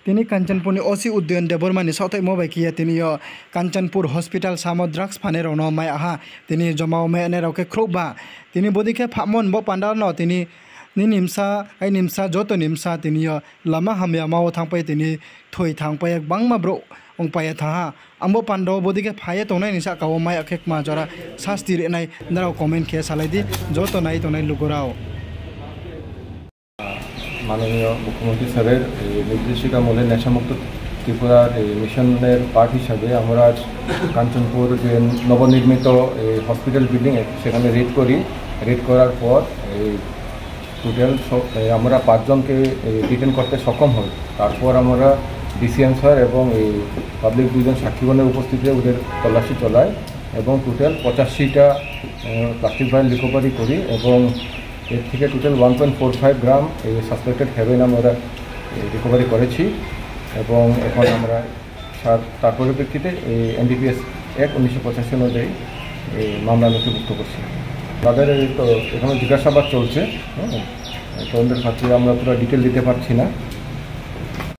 তিনি কাঞ্চনপুরনি ওসি উদ্দয়ন দেববর্মানি সাউথাই মবাই কিয়া তিনি কাঞ্চনপুর হসপিটাল সামো ড্রাগস ফানে রনো মাই আহা তিনি জমাও মে এনে রাউকে খ্রোবা তিনি বদিকে ফামন ব পান্ডার ন তিনি ni nimsa ai nimsa joto nimsa tini lama hamya mao thangpai tini thoi thangpai bangma bro ongpai tha ambo pando bodike phaye tonai nisa kaw mai akhek ma jora sasti re nai narao comment khe salai di joto nai tonai lugorao মাননীয় মুখ্যমন্ত্রী স্যারের নির্দেশিকা মূলে নেশামুক্ত ত্রিপুরার মিশনের part হিসাবে আমরা আজ কাঞ্চনপুর যে নবনির্মিত হসপিটাল বিল্ডিং সেখানে রেড করার পর টোটাল আমরা 5 জনকে ডিটেন করতে সক্ষম হই। তারপর আমরা ডিসিএম স্যার এবং এই পাবলিক 2 জন সাক্ষীগণের উপস্থিতিতে ওদের তল্লাশি চলায় এবং টোটাল 85টা প্লাস্টিক ফাইল রিকভারি করি এবং এর থেকে টোটাল 1.45 গ্রাম এই সাসপেক্টেড হেরোইন আমরা রিকভারি করেছি এবং এখন আমরা তার পরিপ্রেক্ষিতে এই এনডিপিএস অ্যাক্ট 1985 অনুযায়ী এই মামলা নথিভুক্ত করছি। তাদের তো এখানে জিজ্ঞাসাবাদ চলছে, তদন্তের ক্ষেত্রে আমরা পুরো ডিটেল দিতে পারছি না।